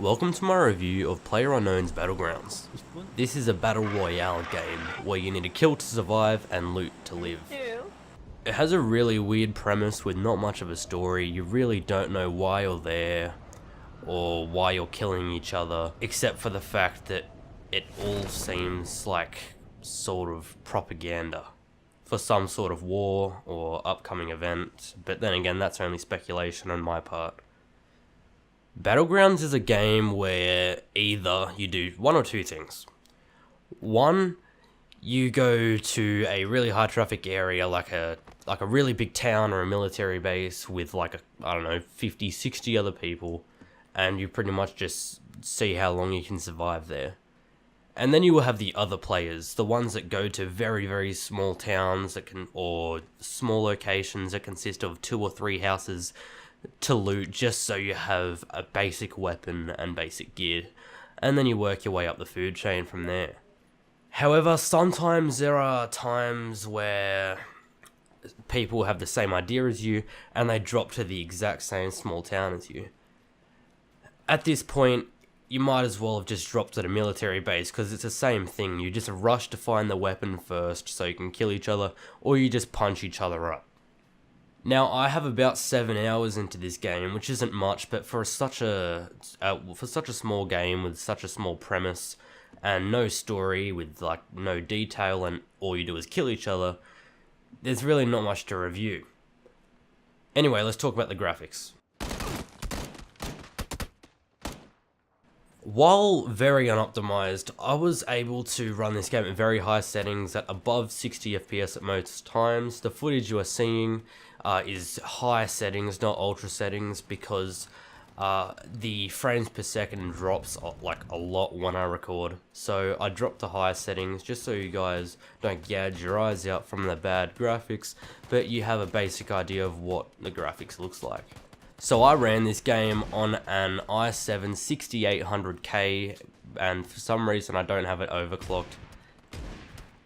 Welcome to my review of PlayerUnknown's Battlegrounds. This is a battle royale game where you need to kill to survive and loot to live. It has a really weird premise with not much of a story. You really don't know why you're there or why you're killing each other, except for the fact that it all seems like sort of propaganda for some sort of war or upcoming event, but then again that's only speculation on my part. Battlegrounds is a game where either you do one or two things. One, you go to a really high traffic area like a really big town or a military base with like I don't know, 50, 60 other people, and you pretty much just see how long you can survive there. And then you will have the other players, the ones that go to very, very small towns or small locations that consist of 2 or 3 houses to loot just so you have a basic weapon and basic gear, and then you work your way up the food chain from there. However, sometimes there are times where people have the same idea as you and they drop to the exact same small town as you. At this point, you might as well have just dropped at a military base because it's the same thing. You just rush to find the weapon first so you can kill each other, or you just punch each other up. Now, I have about 7 hours into this game, which isn't much, but for such a small game with such a small premise and no story with like no detail and all you do is kill each other, there's really not much to review. Anyway, let's talk about the graphics. While very unoptimized, I was able to run this game at very high settings at above 60 FPS at most times. The footage you are seeing is high settings, not ultra settings, because the frames per second drops like a lot when I record. So I dropped the high settings just so you guys don't gouge your eyes out from the bad graphics, but you have a basic idea of what the graphics looks like. So I ran this game on an i7 6800K, and for some reason I don't have it overclocked.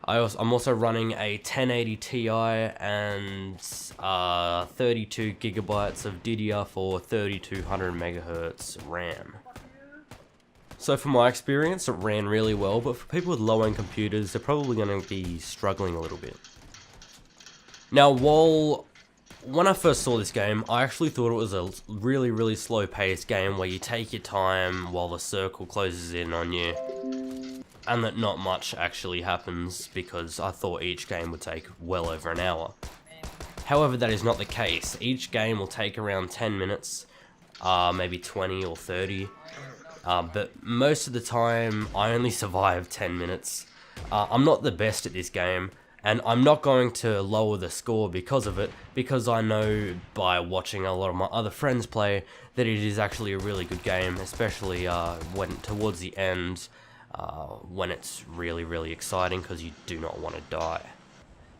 I'm also running a 1080 Ti and 32 gigabytes of DDR4 3200 megahertz RAM. So for my experience, it ran really well, but for people with low-end computers, they're probably going to be struggling a little bit. Now, when I first saw this game, I actually thought it was a really, really slow-paced game where you take your time while the circle closes in on you, and that not much actually happens because I thought each game would take well over an hour. However, that is not the case. Each game will take around 10 minutes, maybe 20 or 30, but most of the time I only survive 10 minutes. I'm not the best at this game, and I'm not going to lower the score because of it, because I know by watching a lot of my other friends play that it is actually a really good game, especially when towards the end, when it's really, really exciting because you do not want to die.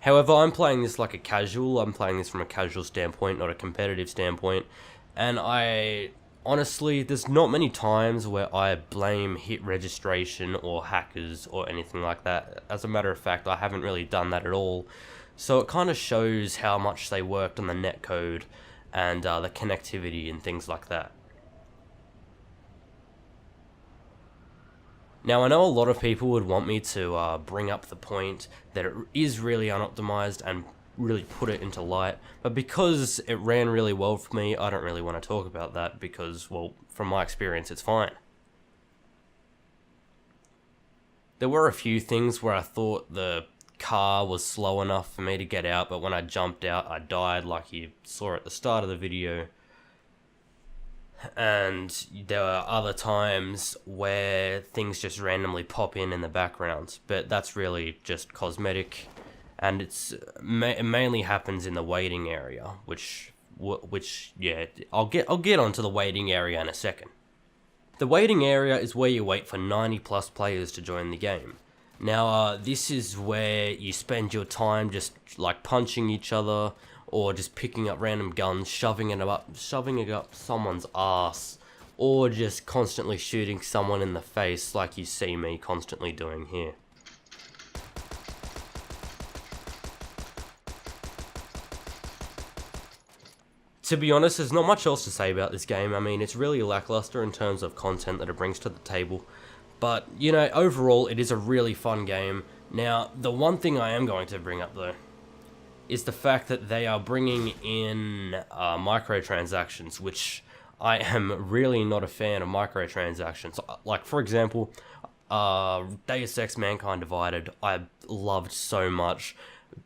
However, I'm playing this like a casual. I'm playing this from a casual standpoint, not a competitive standpoint, and honestly, there's not many times where I blame hit registration or hackers or anything like that. As a matter of fact, I haven't really done that at all. So it kind of shows how much they worked on the netcode and the connectivity and things like that. Now, I know a lot of people would want me to bring up the point that it is really unoptimized and really put it into light, but because it ran really well for me, I don't really want to talk about that because, well, from my experience, it's fine. There were a few things where I thought the car was slow enough for me to get out, but when I jumped out, I died like you saw at the start of the video. And there are other times where things just randomly pop in the background, but that's really just cosmetic. And it mainly happens in the waiting area, which yeah, I'll get onto the waiting area in a second. The waiting area is where you wait for 90 plus players to join the game. Now, this is where you spend your time just like punching each other, or just picking up random guns, shoving it up someone's ass, or just constantly shooting someone in the face like you see me constantly doing here. To be honest, there's not much else to say about this game. I mean, it's really lackluster in terms of content that it brings to the table. But, you know, overall, it is a really fun game. Now, the one thing I am going to bring up, though, is the fact that they are bringing in microtransactions, which I am really not a fan of microtransactions. Like, for example, Deus Ex Mankind Divided, I loved so much,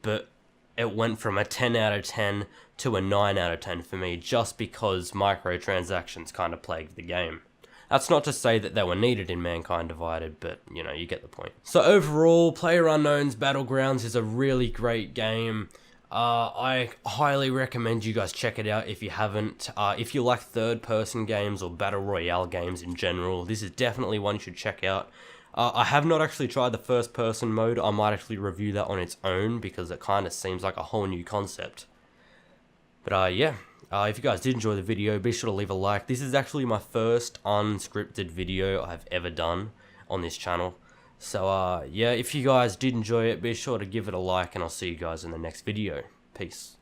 but it went from a 10 out of 10 to a 9 out of 10 for me, just because microtransactions kind of plagued the game. That's not to say that they were needed in Mankind Divided, but, you know, you get the point. So overall, PlayerUnknown's Battlegrounds is a really great game. I highly recommend you guys check it out if you haven't. If you like third-person games or Battle Royale games in general, this is definitely one you should check out. I have not actually tried the first-person mode. I might actually review that on its own, because it kind of seems like a whole new concept. But yeah, if you guys did enjoy the video, be sure to leave a like. This is actually my first unscripted video I've ever done on this channel. So yeah, if you guys did enjoy it, be sure to give it a like, and I'll see you guys in the next video. Peace.